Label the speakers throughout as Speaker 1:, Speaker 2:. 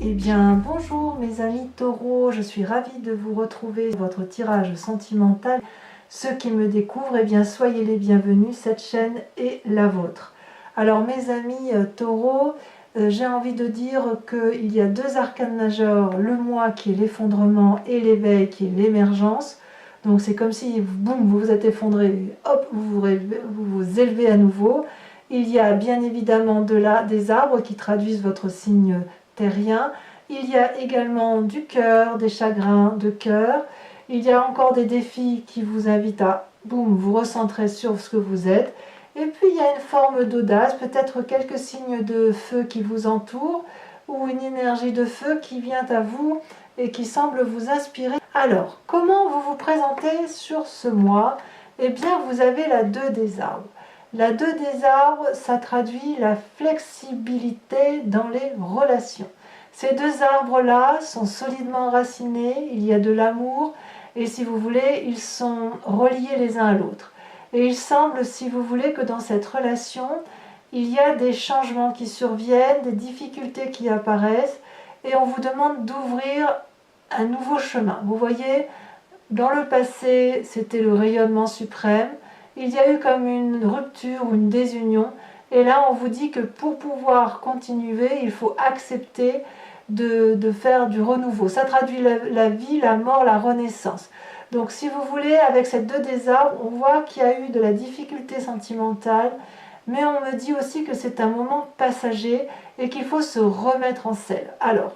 Speaker 1: Eh bien, bonjour mes amis taureaux, je suis ravie de vous retrouver sur votre tirage sentimental. Ceux qui me découvrent, eh bien, soyez les bienvenus, cette chaîne est la vôtre. Alors mes amis taureaux, j'ai envie de dire qu'il y a deux arcanes majeurs, le moi qui est l'effondrement et l'éveil qui est l'émergence. Donc c'est comme si, boum, vous vous êtes effondré, hop, vous vous élevez à nouveau. Il y a bien évidemment des arbres qui traduisent votre signe terrien. Il y a également du cœur, des chagrins de cœur. Il y a encore des défis qui vous invitent à boum, vous recentrer sur ce que vous êtes. Et puis il y a une forme d'audace, peut-être quelques signes de feu qui vous entourent ou une énergie de feu qui vient à vous et qui semble vous inspirer. Alors, comment vous vous présentez sur ce mois? Eh bien, vous avez la 2 des arbres. La 2 des arbres, ça traduit la flexibilité dans les relations. Ces deux arbres-là sont solidement enracinés, il y a de l'amour, et si vous voulez, ils sont reliés les uns à l'autre. Et il semble, si vous voulez, que dans cette relation, il y a des changements qui surviennent, des difficultés qui apparaissent, et on vous demande d'ouvrir un nouveau chemin. Vous voyez, dans le passé, c'était le rayonnement suprême. Il y a eu comme une rupture ou une désunion. Et là, on vous dit que pour pouvoir continuer, il faut accepter de faire du renouveau. Ça traduit la vie, la mort, la renaissance. Donc si vous voulez, avec cette 2 des arbres, on voit qu'il y a eu de la difficulté sentimentale, mais on me dit aussi que c'est un moment passager et qu'il faut se remettre en selle. Alors,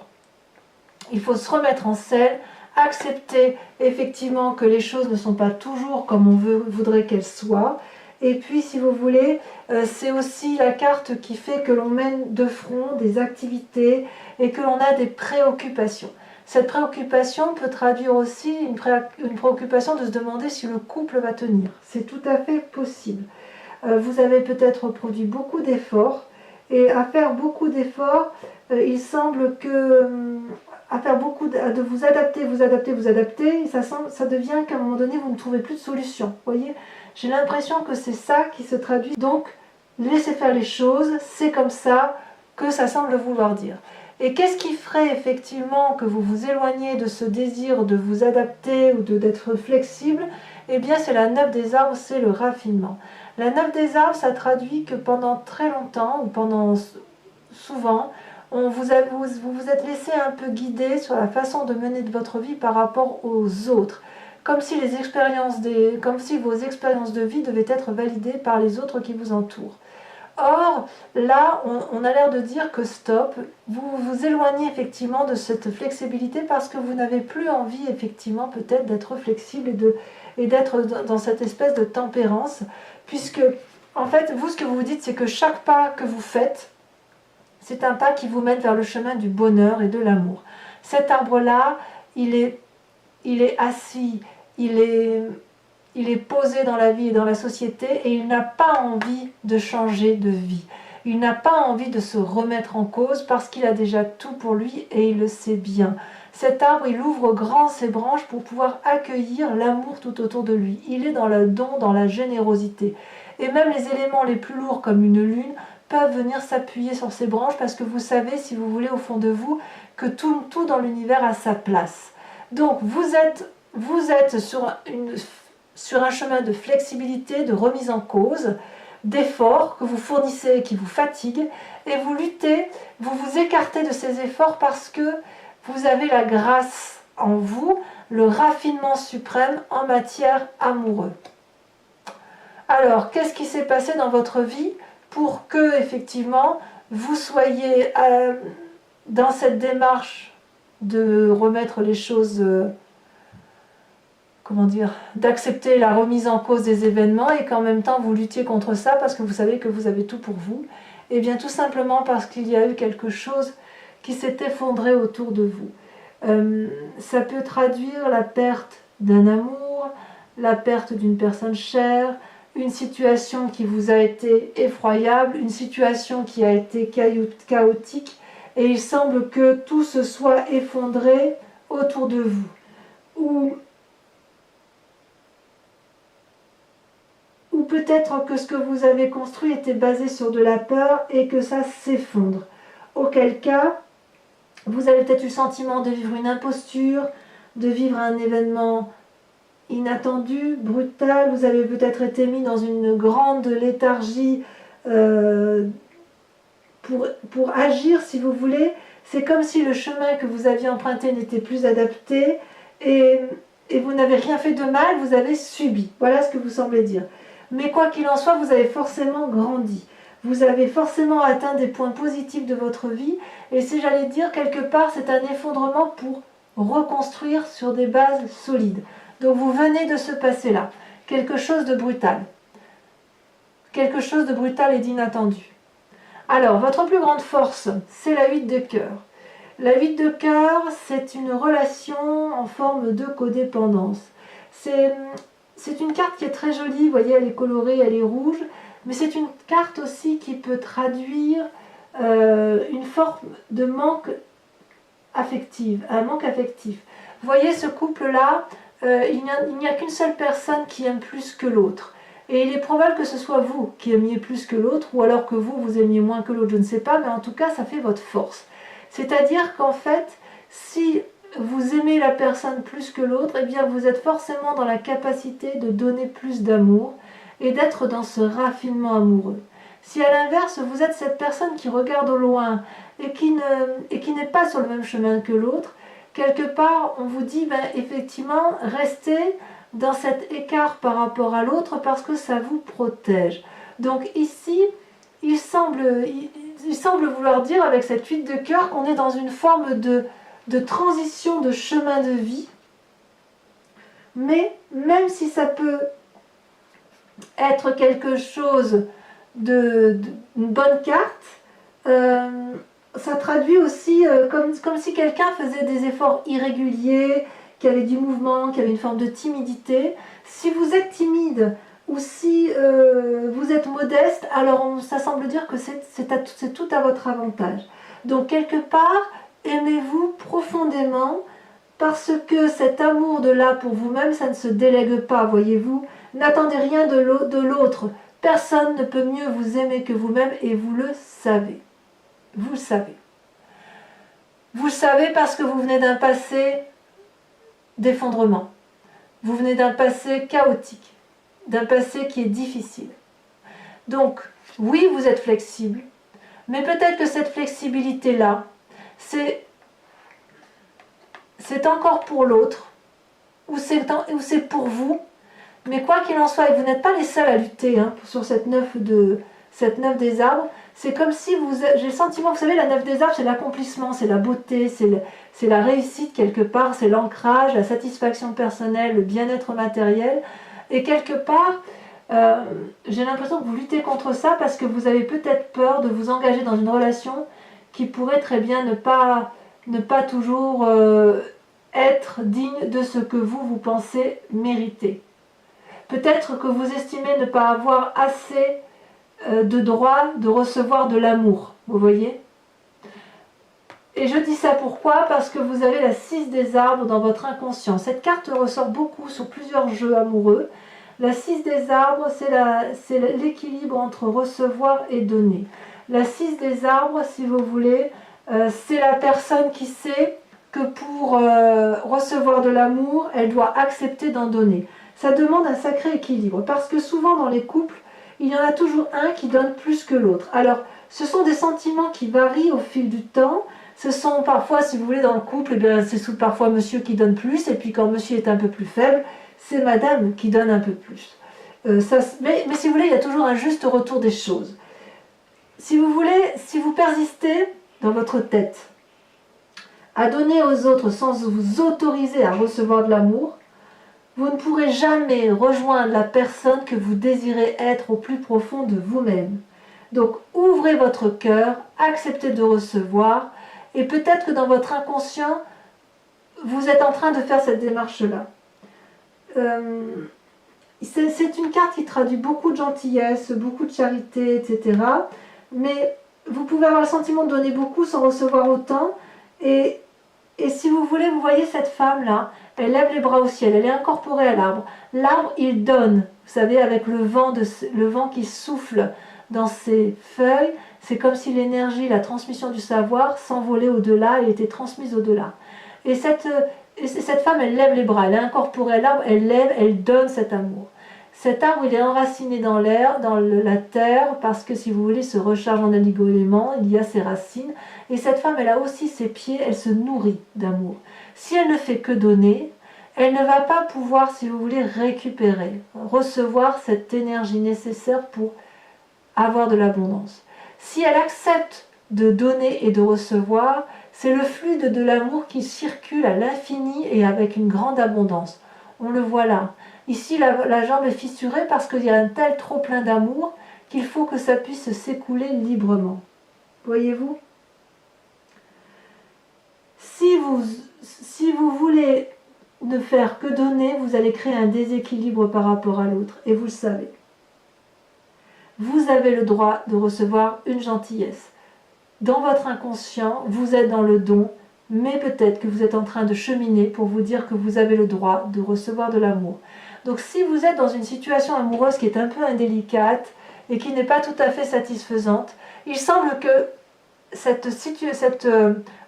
Speaker 1: il faut se remettre en selle, accepter effectivement que les choses ne sont pas toujours comme on voudrait qu'elles soient. Et puis, si vous voulez, c'est aussi la carte qui fait que l'on mène de front des activités et que l'on a des préoccupations. Cette préoccupation peut traduire aussi une préoccupation de se demander si le couple va tenir. C'est tout à fait possible. Vous avez peut-être produit beaucoup d'efforts et à faire beaucoup d'efforts, il semble que à faire beaucoup de vous adapter, ça devient qu'à un moment donné, vous ne trouvez plus de solution. Vous voyez, j'ai l'impression que c'est ça qui se traduit. Donc, laissez faire les choses, c'est comme ça que ça semble vouloir dire. Et qu'est-ce qui ferait effectivement que vous vous éloigniez de ce désir de vous adapter ou d'être flexible? Eh bien, c'est la 9 des arbres, c'est le raffinement. La 9 des arbres, ça traduit que pendant très longtemps, ou pendant souvent, vous vous êtes laissé un peu guider sur la façon de mener de votre vie par rapport aux autres. Comme si vos expériences de vie devaient être validées par les autres qui vous entourent. Or, là, on a l'air de dire que stop, vous vous éloignez effectivement de cette flexibilité parce que vous n'avez plus envie effectivement peut-être d'être flexible et d'être dans cette espèce de tempérance, puisque en fait, vous, ce que vous vous dites, c'est que chaque pas que vous faites, c'est un pas qui vous mène vers le chemin du bonheur et de l'amour. Cet arbre-là, il est assis, il est posé dans la vie et dans la société et il n'a pas envie de changer de vie. Il n'a pas envie de se remettre en cause parce qu'il a déjà tout pour lui et il le sait bien. Cet arbre, il ouvre grand ses branches pour pouvoir accueillir l'amour tout autour de lui. Il est dans le don, dans la générosité. Et même les éléments les plus lourds comme une lune peuvent venir s'appuyer sur ses branches parce que vous savez, si vous voulez, au fond de vous, que tout dans l'univers a sa place. Donc vous êtes sur un chemin de flexibilité, de remise en cause, d'efforts que vous fournissez et qui vous fatiguent, et vous luttez, vous vous écartez de ces efforts parce que vous avez la grâce en vous, le raffinement suprême en matière amoureuse. Alors, qu'est-ce qui s'est passé dans votre vie pour que, effectivement, vous soyez dans cette démarche de remettre les choses, d'accepter la remise en cause des événements et qu'en même temps vous luttiez contre ça parce que vous savez que vous avez tout pour vous? Eh bien, tout simplement parce qu'il y a eu quelque chose qui s'est effondré autour de vous. Ça peut traduire la perte d'un amour, la perte d'une personne chère, une situation qui vous a été effroyable, une situation qui a été chaotique, et il semble que tout se soit effondré autour de vous. Ou peut-être que ce que vous avez construit était basé sur de la peur et que ça s'effondre. Auquel cas, Vous avez peut-être eu le sentiment de vivre une imposture, de vivre un événement inattendu, brutal. Vous avez peut-être été mis dans une grande léthargie pour agir, si vous voulez. C'est comme si le chemin que vous aviez emprunté n'était plus adapté et vous n'avez rien fait de mal, vous avez subi. Voilà ce que vous semblez dire. Mais quoi qu'il en soit, vous avez forcément grandi. Vous avez forcément atteint des points positifs de votre vie. Et si j'allais dire, quelque part, c'est un effondrement pour reconstruire sur des bases solides. Donc vous venez de ce passé-là. Quelque chose de brutal. Quelque chose de brutal et d'inattendu. Alors, votre plus grande force, c'est la 8 de cœur. La 8 de cœur, c'est une relation en forme de codépendance. C'est une carte qui est très jolie, vous voyez, elle est colorée, elle est rouge, mais c'est une carte aussi qui peut traduire une forme de manque affectif, un manque affectif. Vous voyez, ce couple-là, il n'y a qu'une seule personne qui aime plus que l'autre. Et il est probable que ce soit vous qui aimiez plus que l'autre, ou alors que vous aimiez moins que l'autre, je ne sais pas, mais en tout cas, ça fait votre force. C'est-à-dire qu'en fait, si vous aimez la personne plus que l'autre, eh bien vous êtes forcément dans la capacité de donner plus d'amour et d'être dans ce raffinement amoureux. Si à l'inverse, vous êtes cette personne qui regarde au loin et qui n'est pas sur le même chemin que l'autre, quelque part, on vous dit, effectivement, restez dans cet écart par rapport à l'autre parce que ça vous protège. Donc ici, il semble vouloir dire avec cette 8 de cœur qu'on est dans une forme de transition de chemin de vie. Mais même si ça peut être quelque chose une bonne carte, ça traduit aussi comme si quelqu'un faisait des efforts irréguliers, qui avait du mouvement, qui avait une forme de timidité. Si vous êtes timide ou si vous êtes modeste, alors ça semble dire que c'est tout à votre avantage. Donc quelque part, aimez-vous profondément parce que cet amour de là pour vous-même, ça ne se délègue pas, voyez-vous. N'attendez rien de l'autre. Personne ne peut mieux vous aimer que vous-même et vous le savez. Vous le savez. Vous le savez parce que vous venez d'un passé d'effondrement. Vous venez d'un passé chaotique, d'un passé qui est difficile. Donc, oui, vous êtes flexible, mais peut-être que cette flexibilité-là, c'est encore pour l'autre, ou c'est pour vous, mais quoi qu'il en soit, et vous n'êtes pas les seuls à lutter sur cette 9 des arbres. C'est comme si j'ai le sentiment, vous savez, la 9 des arbres, c'est l'accomplissement, c'est la beauté, c'est la réussite quelque part, c'est l'ancrage, la satisfaction personnelle, le bien-être matériel. Et quelque part, j'ai l'impression que vous luttez contre ça parce que vous avez peut-être peur de vous engager dans une relation qui pourrait très bien ne pas toujours être digne de ce que vous pensez mériter. Peut-être que vous estimez ne pas avoir assez de droit de recevoir de l'amour, vous voyez. Et je dis ça pourquoi? Parce que vous avez la 6 des arbres dans votre inconscient. Cette carte ressort beaucoup sur plusieurs jeux amoureux. La 6 des arbres, c'est l'équilibre entre recevoir et donner. La 6 des arbres, si vous voulez, c'est la personne qui sait que pour recevoir de l'amour, elle doit accepter d'en donner. Ça demande un sacré équilibre, parce que souvent dans les couples, il y en a toujours un qui donne plus que l'autre. Alors, ce sont des sentiments qui varient au fil du temps. Ce sont parfois, si vous voulez, dans le couple, c'est parfois monsieur qui donne plus, et puis quand monsieur est un peu plus faible, c'est madame qui donne un peu plus. Mais si vous voulez, il y a toujours un juste retour des choses. Si vous voulez, si vous persistez dans votre tête à donner aux autres sans vous autoriser à recevoir de l'amour, vous ne pourrez jamais rejoindre la personne que vous désirez être au plus profond de vous-même. Donc ouvrez votre cœur, acceptez de recevoir, et peut-être que dans votre inconscient, vous êtes en train de faire cette démarche-là. C'est une carte qui traduit beaucoup de gentillesse, beaucoup de charité, etc. Mais vous pouvez avoir le sentiment de donner beaucoup sans recevoir autant. Et si vous voulez, vous voyez cette femme-là, elle lève les bras au ciel, elle est incorporée à l'arbre. L'arbre, il donne, vous savez, avec le vent qui souffle dans ses feuilles, C'est comme si l'énergie, la transmission du savoir s'envolait au-delà et était transmise au-delà. Et cette femme, elle lève les bras, elle a incorporé l'arbre, elle lève, elle donne cet amour. Cet arbre, il est enraciné dans l'air, dans la terre, parce que si vous voulez, il se recharge en oligo-éléments, il y a ses racines. Et cette femme, elle a aussi ses pieds, elle se nourrit d'amour. Si elle ne fait que donner, elle ne va pas pouvoir, si vous voulez, récupérer, recevoir cette énergie nécessaire pour avoir de l'abondance. Si elle accepte de donner et de recevoir, c'est le fluide de l'amour qui circule à l'infini et avec une grande abondance. On le voit là. Ici, la jambe est fissurée parce qu'il y a un tel trop plein d'amour qu'il faut que ça puisse s'écouler librement. Voyez-vous ? Si vous voulez ne faire que donner, vous allez créer un déséquilibre par rapport à l'autre. Et vous le savez. Vous avez le droit de recevoir une gentillesse. Dans votre inconscient, vous êtes dans le don, mais peut-être que vous êtes en train de cheminer pour vous dire que vous avez le droit de recevoir de l'amour. Donc si vous êtes dans une situation amoureuse qui est un peu indélicate et qui n'est pas tout à fait satisfaisante, il semble que cette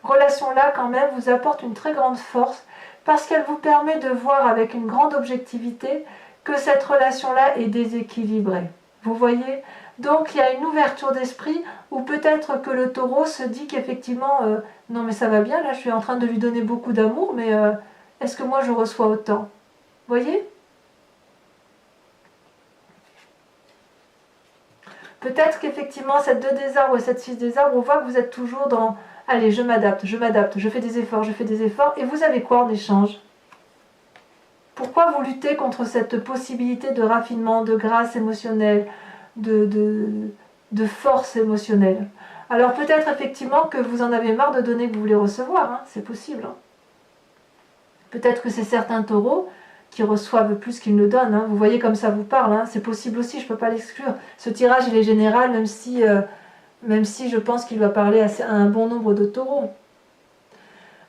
Speaker 1: relation-là quand même vous apporte une très grande force parce qu'elle vous permet de voir avec une grande objectivité que cette relation-là est déséquilibrée. Vous voyez ? Donc il y a une ouverture d'esprit où peut-être que le taureau se dit qu'effectivement, non mais ça va bien, là je suis en train de lui donner beaucoup d'amour, mais est-ce que moi je reçois autant ? Voyez ? Peut-être qu'effectivement cette 2 des arbres et cette 6 des arbres, on voit que vous êtes toujours dans « allez, je m'adapte, je fais des efforts, et vous avez quoi en échange ? Pourquoi vous luttez contre cette possibilité de raffinement, de grâce émotionnelle, de force émotionnelle ? Alors peut-être effectivement que vous en avez marre de donner que vous voulez recevoir, hein, c'est possible. Hein. Peut-être que c'est certains taureaux qui reçoivent plus qu'ils ne donnent. Hein. Vous voyez comme ça vous parle, hein. C'est possible aussi, je ne peux pas l'exclure. Ce tirage il est général, même si je pense qu'il va parler à un bon nombre de taureaux.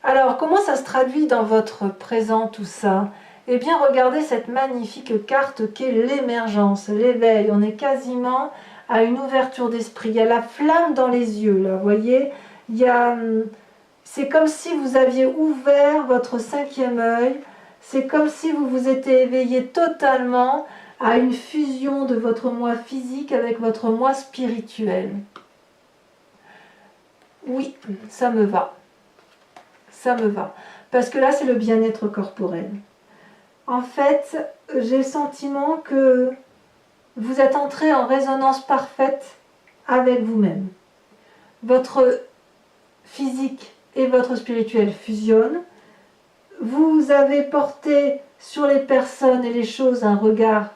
Speaker 1: Alors comment ça se traduit dans votre présent tout ça ? Eh bien regardez cette magnifique carte qu'est l'émergence, l'éveil. On est quasiment à une ouverture d'esprit. Il y a la flamme dans les yeux, là, vous voyez ? C'est comme si vous aviez ouvert votre 5e œil. C'est comme si vous vous étiez éveillé totalement à une fusion de votre moi physique avec votre moi spirituel. Oui, ça me va. Ça me va. Parce que là, c'est le bien-être corporel. En fait, j'ai le sentiment que vous êtes entré en résonance parfaite avec vous-même. Votre physique et votre spirituel fusionnent. Vous avez porté sur les personnes et les choses un regard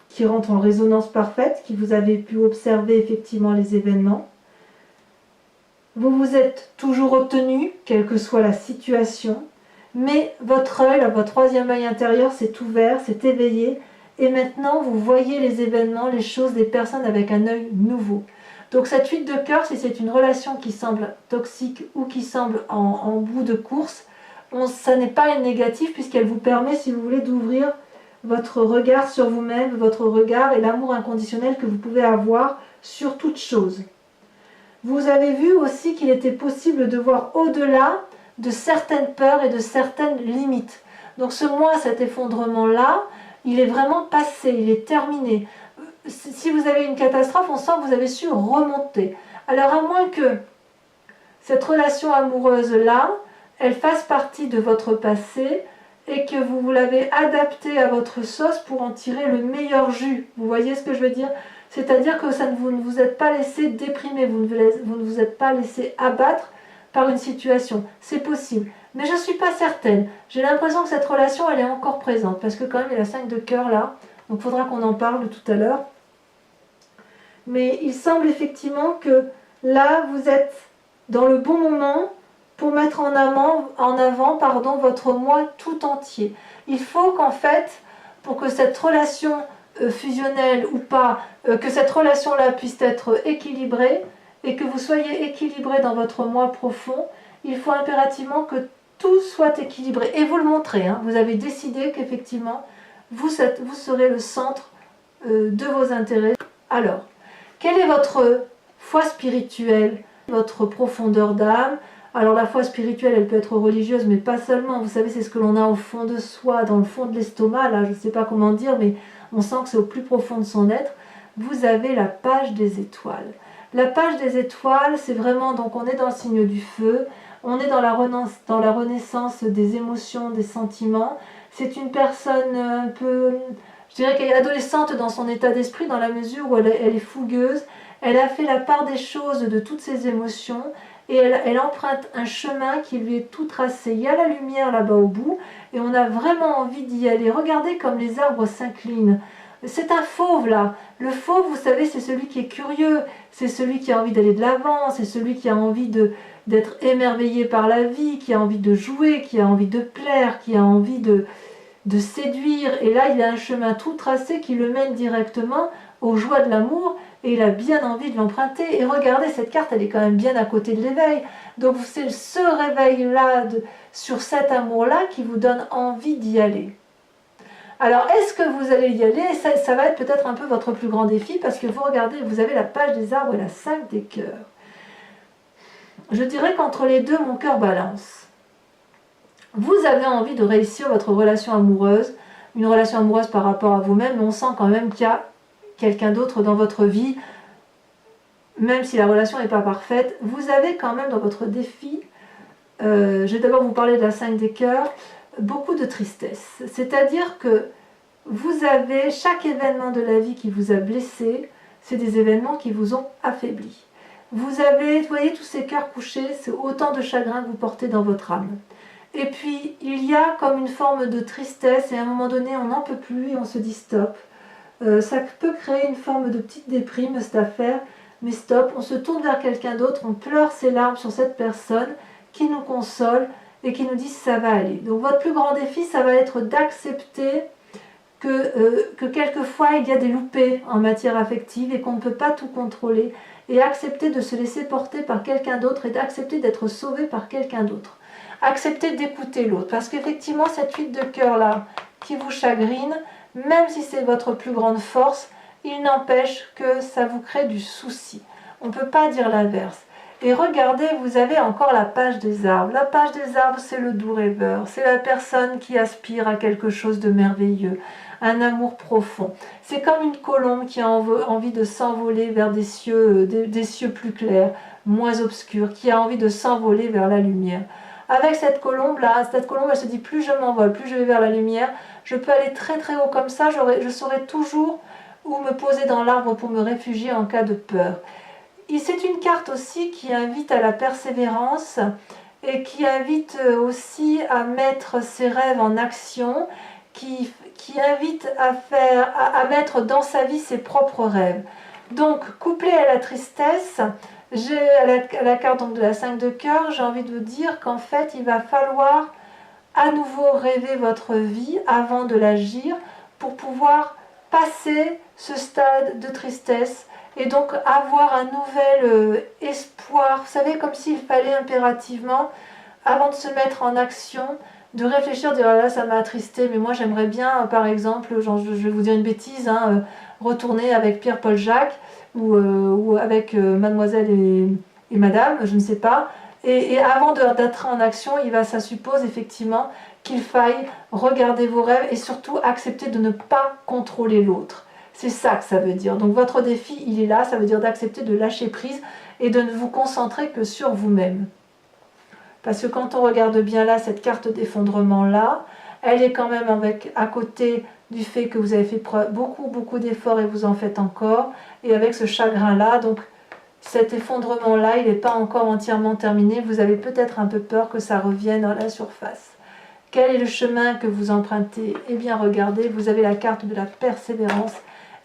Speaker 1: qui rentre en résonance parfaite, qui vous avez pu observer effectivement les événements. Vous vous êtes toujours obtenu, quelle que soit la situation, mais votre œil, votre 3e œil intérieur s'est ouvert, s'est éveillé, et maintenant vous voyez les événements, les choses, les personnes avec un œil nouveau. Donc cette 8 de cœur, si c'est une relation qui semble toxique ou qui semble en bout de course, ça n'est pas négatif puisqu'elle vous permet, si vous voulez, d'ouvrir votre regard sur vous-même, votre regard et l'amour inconditionnel que vous pouvez avoir sur toute chose. Vous avez vu aussi qu'il était possible de voir au-delà de certaines peurs et de certaines limites. Donc ce mois, cet effondrement-là, il est vraiment passé, il est terminé. Si vous avez une catastrophe, on sent que vous avez su remonter. Alors à moins que cette relation amoureuse-là, elle fasse partie de votre passé et que vous l'avez adaptée à votre sauce pour en tirer le meilleur jus. Vous voyez ce que je veux dire ? C'est-à-dire que vous ne vous êtes pas laissé déprimer, vous ne vous êtes pas laissé abattre par une situation. C'est possible. Mais je ne suis pas certaine. J'ai l'impression que cette relation, elle est encore présente. Parce que quand même, il y a la 5 de cœur là. Donc il faudra qu'on en parle tout à l'heure. Mais il semble effectivement que là, vous êtes dans le bon moment pour mettre en avant votre moi tout entier. Il faut qu'en fait, pour que cette relation fusionnelle ou pas, que cette relation-là puisse être équilibrée et que vous soyez équilibré dans votre moi profond, il faut impérativement que tout soit équilibré. Et vous le montrez, hein, vous avez décidé qu'effectivement, vous serez le centre de vos intérêts. Alors, quelle est votre foi spirituelle, votre profondeur d'âme? Alors la foi spirituelle, elle peut être religieuse, mais pas seulement. Vous savez, c'est ce que l'on a au fond de soi, dans le fond de l'estomac, là, je ne sais pas comment dire, mais on sent que c'est au plus profond de son être. Vous avez la page des étoiles. La page des étoiles, c'est vraiment, donc on est dans le signe du feu, on est dans la renaissance des émotions, des sentiments. C'est une personne un peu, je dirais qu'elle est adolescente dans son état d'esprit, dans la mesure où elle est fougueuse. Elle a fait la part des choses de toutes ses émotions et elle emprunte un chemin qui lui est tout tracé. Il y a la lumière là-bas au bout et on a vraiment envie d'y aller. Regardez comme les arbres s'inclinent. C'est un fauve là. Le fauve, vous savez, c'est celui qui est curieux, c'est celui qui a envie d'aller de l'avant, c'est celui qui a envie d'être émerveillé par la vie, qui a envie de jouer, qui a envie de plaire, qui a envie de séduire. Et là, il a un chemin tout tracé qui le mène directement aux joies de l'amour et il a bien envie de l'emprunter. Et regardez, cette carte, elle est quand même bien à côté de l'éveil. Donc c'est ce réveil-là, sur cet amour-là, qui vous donne envie d'y aller. Alors, est-ce que vous allez y aller? Ça va être peut-être un peu votre plus grand défi, parce que vous regardez, vous avez la page des arbres et la 5 des cœurs. Je dirais qu'entre les deux, mon cœur balance. Vous avez envie de réussir votre relation amoureuse, une relation amoureuse par rapport à vous-même, mais on sent quand même qu'il y a quelqu'un d'autre dans votre vie, même si la relation n'est pas parfaite. Vous avez quand même dans votre défi, je vais d'abord vous parler de la 5 des cœurs, beaucoup de tristesse. C'est-à-dire que vous avez chaque événement de la vie qui vous a blessé, c'est des événements qui vous ont affaibli. Vous voyez tous ces cœurs couchés, c'est autant de chagrin que vous portez dans votre âme. Et puis, il y a comme une forme de tristesse, et à un moment donné, on n'en peut plus et on se dit stop. Ça peut créer une forme de petite déprime, cette affaire, mais stop, on se tourne vers quelqu'un d'autre, on pleure ses larmes sur cette personne qui nous console et qui nous dit ça va aller. Donc votre plus grand défi, ça va être d'accepter que quelquefois il y a des loupés en matière affective et qu'on ne peut pas tout contrôler, et accepter de se laisser porter par quelqu'un d'autre et d'accepter d'être sauvé par quelqu'un d'autre. Accepter d'écouter l'autre, parce qu'effectivement cette 8 de cœur là qui vous chagrine, même si c'est votre plus grande force, il n'empêche que ça vous crée du souci. On ne peut pas dire l'inverse. Et regardez, vous avez encore la page des arbres. La page des arbres, c'est le doux rêveur. C'est la personne qui aspire à quelque chose de merveilleux, un amour profond. C'est comme une colombe qui a envie de s'envoler vers des cieux plus clairs, moins obscurs, qui a envie de s'envoler vers la lumière. Avec cette colombe-là, elle se dit plus je m'envole, plus je vais vers la lumière, je peux aller très très haut comme ça, je saurai toujours où me poser dans l'arbre pour me réfugier en cas de peur. Et c'est une carte aussi qui invite à la persévérance et qui invite aussi à mettre ses rêves en action, qui invite à mettre dans sa vie ses propres rêves. Donc, couplé à la tristesse, à la carte donc, de la 5 de cœur, j'ai envie de vous dire qu'en fait, il va falloir à nouveau rêver votre vie avant de l'agir pour pouvoir passer ce stade de tristesse et donc avoir un nouvel espoir. Vous savez, comme s'il fallait impérativement, avant de se mettre en action, de réfléchir, dire ah là ça m'a attristé, mais moi j'aimerais bien, par exemple, genre, je vais vous dire une bêtise, retourner avec Pierre-Paul Jacques ou avec Mademoiselle et Madame, je ne sais pas. Et avant d'être en action, ça suppose effectivement qu'il faille regarder vos rêves et surtout accepter de ne pas contrôler l'autre. C'est ça que ça veut dire. Donc votre défi, il est là, ça veut dire d'accepter de lâcher prise et de ne vous concentrer que sur vous-même. Parce que quand on regarde bien là, cette carte d'effondrement là, elle est quand même à côté du fait que vous avez fait beaucoup d'efforts et vous en faites encore, et avec ce chagrin là, donc cet effondrement là, il n'est pas encore entièrement terminé, vous avez peut-être un peu peur que ça revienne à la surface. Quel est le chemin que vous empruntez? Eh bien regardez, vous avez la carte de la persévérance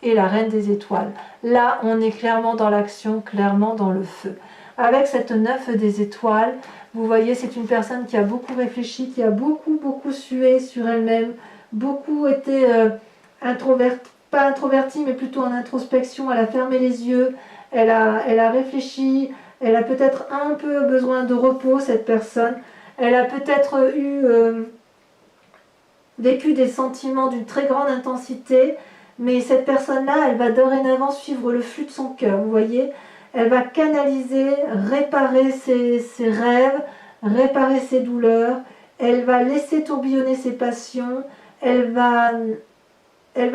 Speaker 1: et la reine des étoiles. Là, on est clairement dans l'action, clairement dans le feu. Avec cette 9 des étoiles, vous voyez, c'est une personne qui a beaucoup réfléchi, qui a beaucoup sué sur elle-même, beaucoup été pas introvertie, mais plutôt en introspection. Elle a fermé les yeux, elle a réfléchi, elle a peut-être un peu besoin de repos, cette personne. Elle a peut-être vécu des sentiments d'une très grande intensité, mais cette personne-là, elle va dorénavant suivre le flux de son cœur, vous voyez. Elle va canaliser, réparer ses rêves, réparer ses douleurs, elle va laisser tourbillonner ses passions, elle va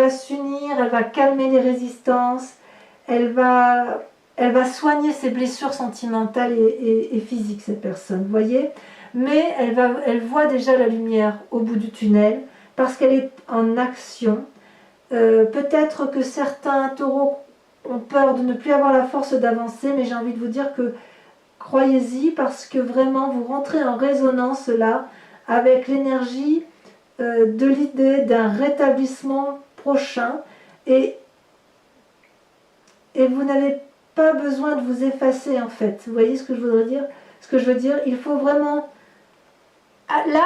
Speaker 1: s'unir, elle va calmer les résistances, elle va soigner ses blessures sentimentales et physiques, cette personne, vous voyez. Mais elle voit déjà la lumière au bout du tunnel parce qu'elle est en action. Peut-être que certains taureaux ont peur de ne plus avoir la force d'avancer, mais j'ai envie de vous dire que croyez-y parce que vraiment vous rentrez en résonance là avec l'énergie de l'idée d'un rétablissement prochain et vous n'avez pas besoin de vous effacer en fait. Vous voyez ce que je voudrais dire? Ce que je veux dire, il faut vraiment... Là,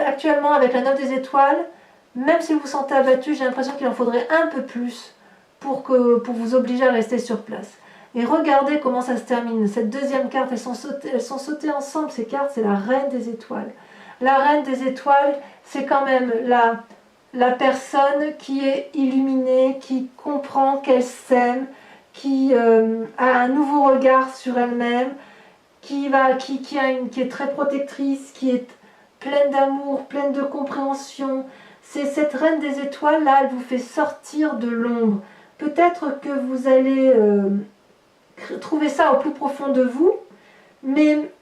Speaker 1: actuellement, avec la 9 des étoiles, même si vous vous sentez abattu, j'ai l'impression qu'il en faudrait un peu plus pour vous obliger à rester sur place. Et regardez comment ça se termine. Cette deuxième carte, elles sont sautées ensemble, ces cartes, c'est la Reine des étoiles. La Reine des étoiles, c'est quand même la personne qui est illuminée, qui comprend qu'elle s'aime, qui a un nouveau regard sur elle-même, qui est très protectrice, qui est pleine d'amour, pleine de compréhension. C'est cette Reine des étoiles là, elle vous fait sortir de l'ombre. Peut-être que vous allez trouver ça au plus profond de vous, mais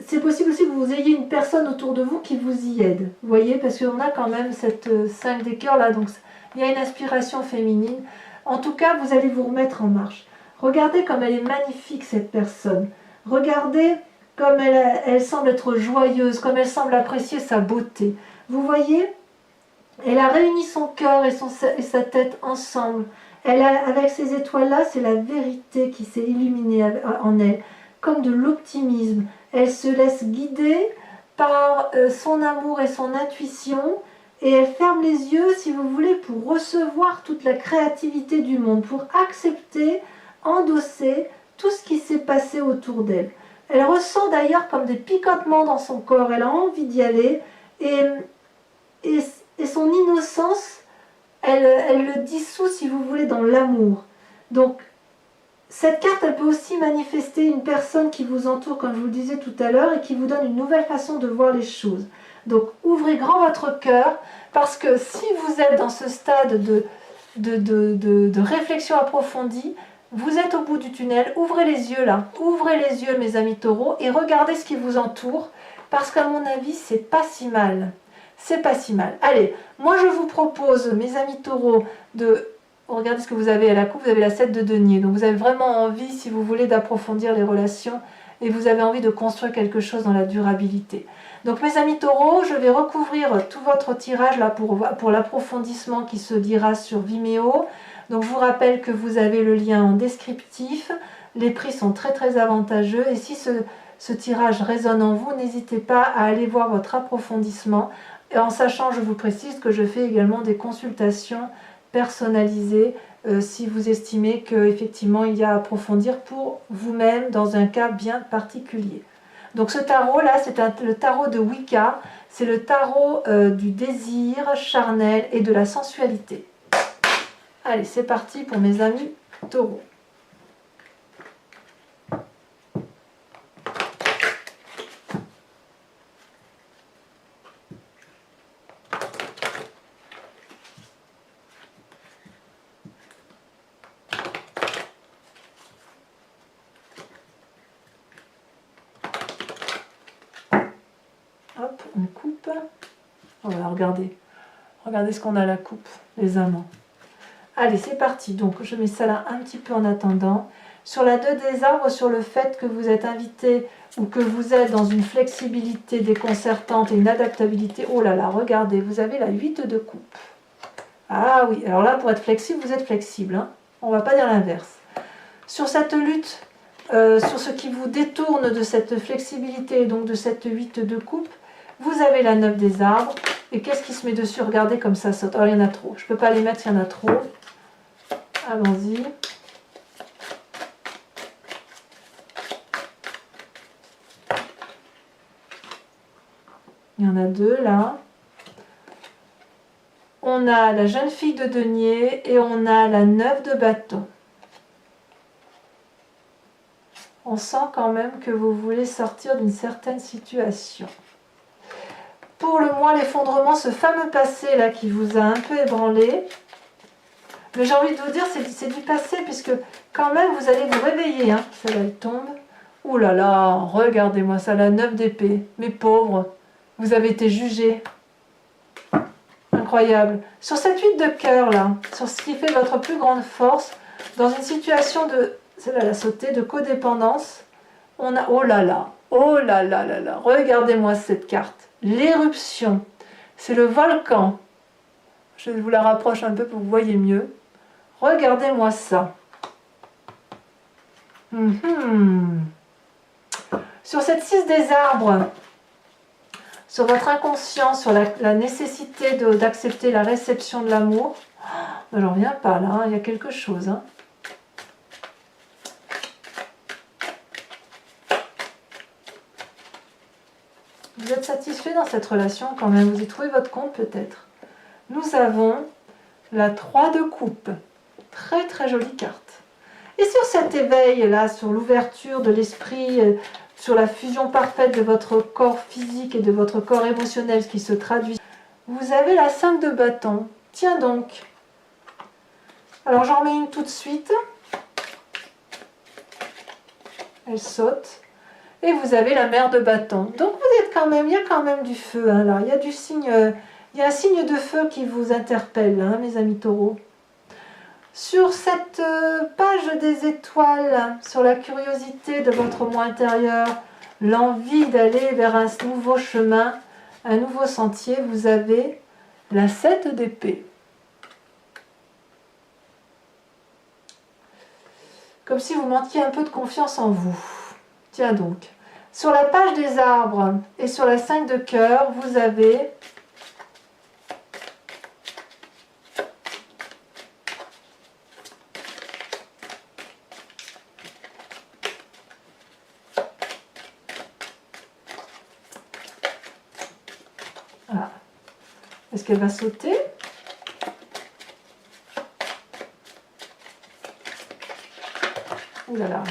Speaker 1: c'est possible aussi que vous ayez une personne autour de vous qui vous y aide. Vous voyez, parce qu'on a quand même cette 5 des cœurs là, donc il y a une inspiration féminine. En tout cas, vous allez vous remettre en marche. Regardez comme elle est magnifique cette personne. Regardez comme elle semble être joyeuse, comme elle semble apprécier sa beauté. Vous voyez, elle a réuni son cœur et sa tête ensemble. Avec ces étoiles-là, c'est la vérité qui s'est illuminée en elle, comme de l'optimisme. Elle se laisse guider par son amour et son intuition, et elle ferme les yeux, si vous voulez, pour recevoir toute la créativité du monde, pour accepter, endosser tout ce qui s'est passé autour d'elle. Elle ressent d'ailleurs comme des picotements dans son corps, elle a envie d'y aller, et son innocence, elle le dissout, si vous voulez, dans l'amour. Donc, cette carte, elle peut aussi manifester une personne qui vous entoure, comme je vous le disais tout à l'heure, et qui vous donne une nouvelle façon de voir les choses. Donc, ouvrez grand votre cœur, parce que si vous êtes dans ce stade de réflexion approfondie, vous êtes au bout du tunnel, ouvrez les yeux là, ouvrez les yeux mes amis taureaux, et regardez ce qui vous entoure, parce qu'à mon avis, c'est pas si mal. C'est pas si mal. Allez, moi je vous propose, mes amis taureaux, de... Regardez ce que vous avez à la coupe, vous avez la 7 de denier. Donc vous avez vraiment envie, si vous voulez, d'approfondir les relations et vous avez envie de construire quelque chose dans la durabilité. Donc mes amis taureaux, je vais recouvrir tout votre tirage là pour l'approfondissement qui se dira sur Vimeo. Donc je vous rappelle que vous avez le lien en descriptif. Les prix sont très très avantageux et si ce tirage résonne en vous, n'hésitez pas à aller voir votre approfondissement. Et en sachant, je vous précise que je fais également des consultations personnalisées si vous estimez qu'effectivement il y a à approfondir pour vous-même dans un cas bien particulier. Donc ce tarot là, c'est le tarot de Wicca, c'est le tarot du désir charnel et de la sensualité. Allez, c'est parti pour mes amis taureaux. Hop, on coupe. Voilà, regardez. Regardez ce qu'on a à la coupe, les amants. Allez, c'est parti. Donc, je mets ça là un petit peu en attendant. Sur la 2 des arbres, sur le fait que vous êtes invité ou que vous êtes dans une flexibilité déconcertante et une adaptabilité. Oh là là, regardez, vous avez la 8 de coupe. Ah oui, alors là, pour être flexible, vous êtes flexible. Hein, on ne va pas dire l'inverse. Sur cette lutte, sur ce qui vous détourne de cette flexibilité et donc de cette 8 de coupe, vous avez la 9 des arbres. Et qu'est-ce qui se met dessus? Regardez comme ça saute. Oh, il y en a trop. Je ne peux pas les mettre s'il y en a trop. Allons-y. Il y en a deux là. On on a la jeune fille de denier et on a la 9 de bâton. On sent quand même que vous voulez sortir d'une certaine situation. Pour le mois l'effondrement, ce fameux passé là qui vous a un peu ébranlé, mais j'ai envie de vous dire c'est du passé puisque quand même vous allez vous réveiller. Hein. Celle-là elle tombe. Ouh là là, regardez-moi ça, la 9 d'épée. Mes pauvres, vous avez été jugés. Incroyable. Sur cette 8 de cœur là, sur ce qui fait votre plus grande force, dans une situation de, celle-là elle a sauté, de codépendance, on a, oh là là, regardez-moi cette carte. L'éruption, c'est le volcan. Je vous la rapproche un peu pour que vous voyez mieux. Regardez-moi ça. Sur cette 6 des arbres, sur votre inconscient, sur la nécessité d'accepter la réception de l'amour, j'en reviens pas là, hein, il y a quelque chose. Hein. Vous êtes satisfait dans cette relation quand même, vous y trouvez votre compte peut-être. Nous avons la 3 de coupe, très très jolie carte. Et sur cet éveil là, sur l'ouverture de l'esprit, sur la fusion parfaite de votre corps physique et de votre corps émotionnel, ce qui se traduit, vous avez la 5 de bâton. Tiens donc. Alors j'en mets une tout de suite. Elle saute. Et vous avez la mère de bâton. Donc vous êtes quand même, il y a quand même du feu. Hein, là. Il y a du signe, il y a un signe de feu qui vous interpelle, hein, mes amis taureaux. Sur cette page des étoiles, sur la curiosité de votre moi intérieur, l'envie d'aller vers un nouveau chemin, un nouveau sentier, vous avez la 7 d'épée. Comme si vous manquiez un peu de confiance en vous. Tiens donc. Sur la page des arbres et sur la 5 de cœur, vous avez voilà. Est-ce qu'elle va sauter? Ouh là là.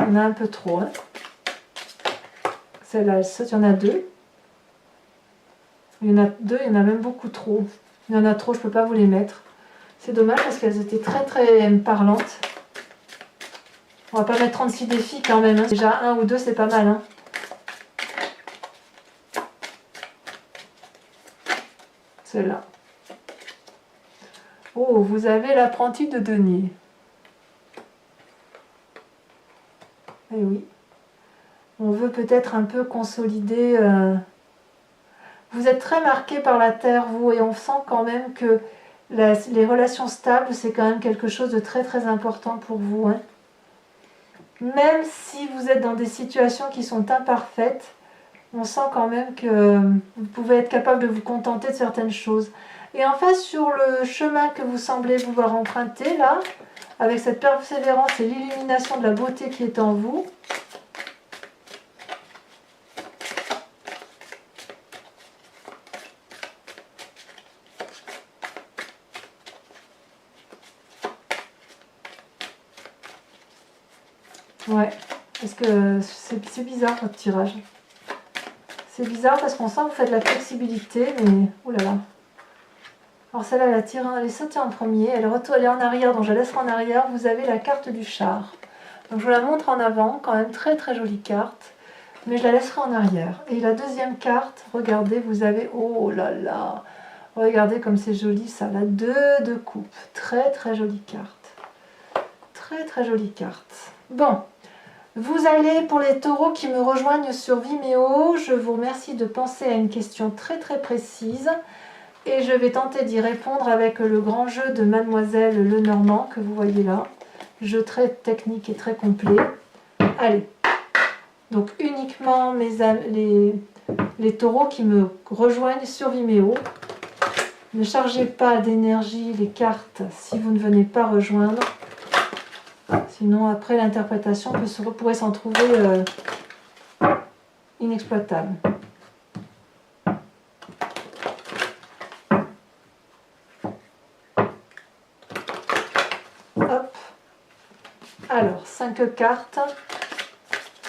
Speaker 1: On a un peu trop. Hein. Celle-là, elle saute. Il y en a deux. Il y en a deux, il y en a même beaucoup trop. Il y en a trop, je ne peux pas vous les mettre. C'est dommage parce qu'elles étaient très très parlantes. On va pas mettre 36 défis quand même. Hein. Déjà un ou deux, c'est pas mal. Hein. Celle-là. Oh, vous avez l'apprenti de denier. Eh oui. On veut peut-être un peu consolider. Vous êtes très marqué par la terre, vous, et on sent quand même que les relations stables, c'est quand même quelque chose de très très important pour vous. Hein. Même si vous êtes dans des situations qui sont imparfaites, on sent quand même que vous pouvez être capable de vous contenter de certaines choses. Et enfin, sur le chemin que vous semblez vouloir emprunter, là, avec cette persévérance et l'illumination de la beauté qui est en vous, ouais, parce que c'est bizarre votre tirage. C'est bizarre parce qu'on sent que vous faites de la flexibilité, mais oulala. Alors celle-là, elle est sautée en premier, elle est en arrière, donc je la laisserai en arrière. Vous avez la carte du char. Donc je vous la montre en avant, quand même très très jolie carte, mais je la laisserai en arrière. Et la deuxième carte, regardez, vous avez, oh là là, regardez comme c'est joli ça, la 2 de coupe. Très très jolie carte. Très très jolie carte. Bon. Vous allez, pour les taureaux qui me rejoignent sur Vimeo, je vous remercie de penser à une question très très précise et je vais tenter d'y répondre avec le grand jeu de Mademoiselle Lenormand que vous voyez là. Jeu très technique et très complet. Allez, donc uniquement les taureaux qui me rejoignent sur Vimeo. Ne chargez pas d'énergie les cartes si vous ne venez pas rejoindre. Sinon, après, l'interprétation pourrait s'en trouver inexploitable. 5 cartes.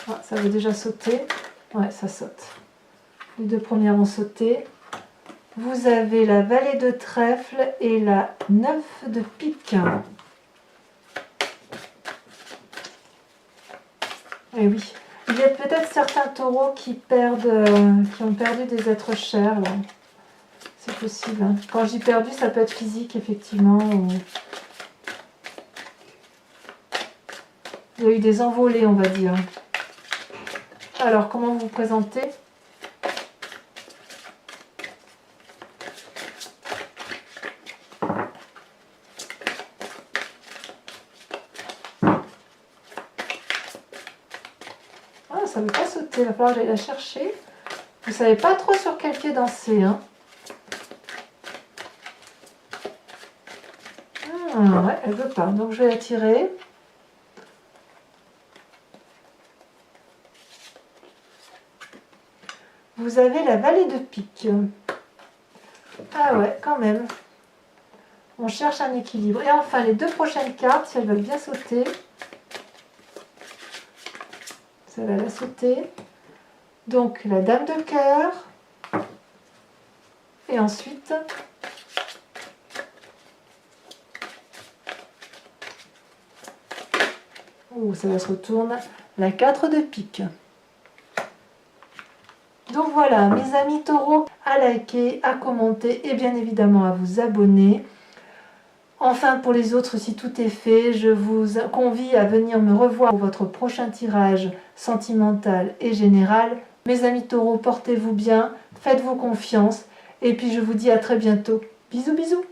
Speaker 1: Ah, ça veut déjà sauter. Ouais, ça saute. Les 2 premières ont sauté. Vous avez la vallée de trèfle et la 9 de pique. Et oui, il y a peut-être certains taureaux qui ont perdu des êtres chers là. C'est possible. Hein. Quand je dis perdu, ça peut être physique effectivement. Il y a eu des envolées, on va dire. Alors, comment vous vous présentez ? Ah, ça ne veut pas sauter, il va falloir que j'aille la chercher. Vous ne savez pas trop sur quel pied danser. Hein. Ah, ouais, elle ne veut pas. Donc, je vais la tirer. Vous avez la vallée de pique. Ah ouais, quand même. On cherche un équilibre. Et enfin, les 2 prochaines cartes, si elles veulent bien sauter. Celle-là, elle a sauté. Donc, la dame de cœur. Et ensuite... Ouh, ça se retourne. La 4 de pique. Donc voilà, mes amis taureaux, à liker, à commenter et bien évidemment à vous abonner. Enfin, pour les autres, si tout est fait, je vous convie à venir me revoir pour votre prochain tirage sentimental et général. Mes amis taureaux, portez-vous bien, faites-vous confiance et puis je vous dis à très bientôt. Bisous bisous.